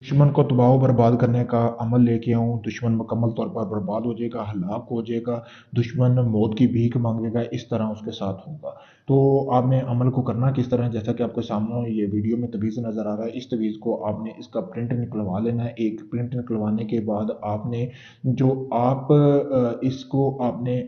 दुश्मन को तबाह बर्बाद करने का अमल लेके आऊँ, दुश्मन मुकम्मल तौर पर बर्बाद हो जाएगा, हलाक हो जाएगा, दुश्मन मौत की भीख मांगेगा, इस तरह उसके साथ होगा। तो आपने अमल को करना किस तरह, जैसा कि आपके सामने ये वीडियो में तवीज़ नज़र आ रहा है, इस तवीज़ को आपने इसका प्रिंट निकलवा लेना है। एक प्रिंट निकलवाने के बाद आपने जो आप इसको आपने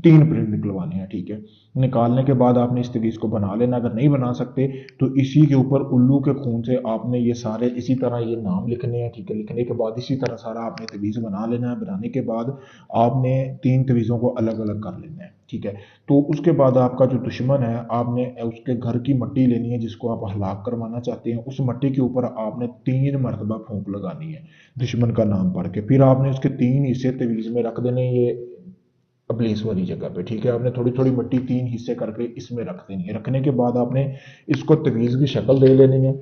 तीन प्रिंट निकलवाने हैं, ठीक है। निकालने के बाद आपने इस तवीज़ को बना लेना। अगर नहीं बना सकते तो इसी के ऊपर उल्लू के खून से आपने ये सारे इसी तरह ये नाम लिखने हैं, ठीक है। लिखने के बाद इसी तरह सारा आपने तवीज़ बना लेना है। बनाने के बाद आपने तीन तवीज़ों को अलग अलग कर लेना है, ठीक है। तो उसके बाद आपका जो दुश्मन है, आपने उसके घर की मट्टी लेनी है जिसको आप हलाक करवाना चाहते हैं। उस मट्टी के ऊपर आपने 3 मरतबा फूंक लगानी है दुश्मन का नाम पढ़ के। फिर आपने उसके 3 हिस्से तवीज़ में रख देने, ये प्लेस वाली जगह पे, ठीक है। आपने थोड़ी थोड़ी मिट्टी 3 हिस्से करके इसमें रख देनी है। रखने के बाद आपने इसको तवीज़ की शक्ल दे लेनी है।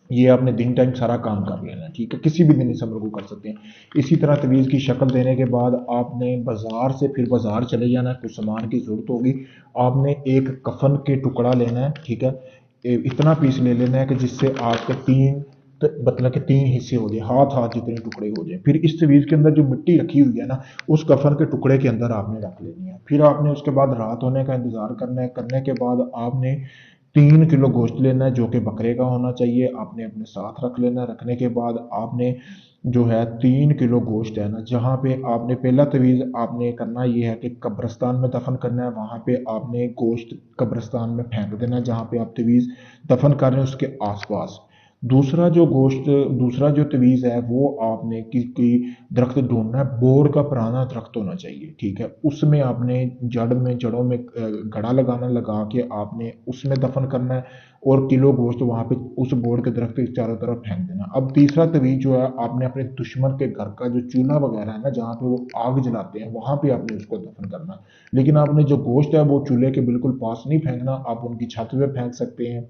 ये आपने दिन टाइम सारा काम कर लेना है, ठीक है। किसी भी दिन इस अमल को कर सकते हैं। इसी तरह तवीज़ की शक्ल देने के बाद आपने बाजार से फिर बाजार चले जाना है, कुछ सामान की ज़रूरत होगी। आपने एक कफन के टुकड़ा लेना है, ठीक है। इतना पीस ले लेना है कि जिससे आपके मतलब कि 3 हिस्से हो जाए, हाथ हाथ जितने टुकड़े हो जाए। फिर इस तवीज़ के अंदर जो मिट्टी रखी हुई है ना, उस कफन के टुकड़े के अंदर आपने रख लेनी है। फिर आपने उसके बाद रात होने का इंतज़ार करना है। करने के बाद आपने 3 किलो गोश्त लेना है जो कि बकरे का होना चाहिए, आपने अपने साथ रख लेना है। रखने के बाद आपने जो है 3 किलो गोश्त है ना, जहाँ पे आपने पहला तवीज़ आपने करना ये है कि कब्रिस्तान में दफन करना है। वहाँ पे आपने गोश्त कब्रिस्तान में फेंक देना है जहाँ पे आप तवीज़ दफन कर रहे हैं उसके आसपास। दूसरा जो तवीज़ है वो आपने की दरख्त ढूंढना है। बोर का पुराना दरख्त होना चाहिए, ठीक है। उसमें आपने जड़ों में गड़ा लगाना, लगा के आपने उसमें दफन करना है। और किलो गोश्त वहाँ पे उस बोर के दरख्त के चारों तरफ फेंक देना। अब तीसरा तवीज़ जो है, आपने अपने दुश्मन के घर का जो चूल्हा वगैरह है ना, जहाँ पे वो आग जलाते हैं, वहाँ पे आपने उसको दफन करना है। लेकिन आपने जो गोश्त है वो चूल्हे के बिल्कुल पास नहीं फेंकना, आप उनकी छत पे फेंक सकते हैं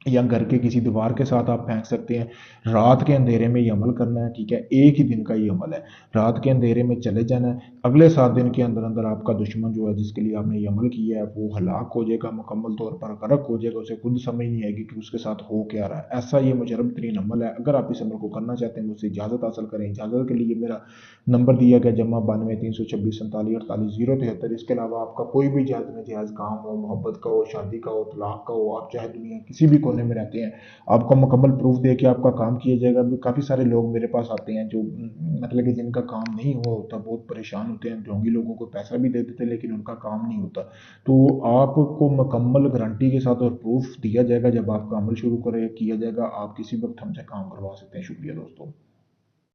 या घर के किसी दीवार के साथ आप फेंक सकते हैं। रात के अंधेरे में ये अमल करना है, ठीक है। एक ही दिन का ये अमल है। रात के अंधेरे में चले जाना है। अगले 7 दिन के अंदर अंदर आपका दुश्मन जो है, जिसके लिए आपने ये अमल किया है, वो हलाक हो जाएगा, मुकम्मल तौर पर गर्क हो जाएगा। उसे खुद समझ नहीं आएगी कि उसके साथ हो क्या रहा है। ऐसा ये मुजरब तरीन अमल है। अगर आप इस अमल को करना चाहते हैं, मुझसे इजाज़त हासिल करें। इजाज़त के लिए मेरा नंबर दिया गया +92 326 47 073। इसके अलावा आपका कोई भी जायज़ नाजायज़ काम हो, मोहब्बत का हो, शादी का हो, तलाक का हो, आप चाहे दुनिया किसी भी कोने में रहते हैं, आपको मुकम्मल प्रूफ दे के आपका काम किया जाएगा। काफ़ी सारे लोग मेरे पास आते हैं जो मतलब कि जिनका काम नहीं हुआ होता, बहुत परेशान होते हैं, ढोंगी लोगों को पैसा भी दे देते हैं लेकिन उनका काम नहीं होता। तो आपको मुकम्मल गारंटी के साथ और प्रूफ दिया जाएगा। जब आपका अमल शुरू किया जाएगा, आप किसी वक्त हमसे काम करवा सकते हैं। शुक्रिया दोस्तों।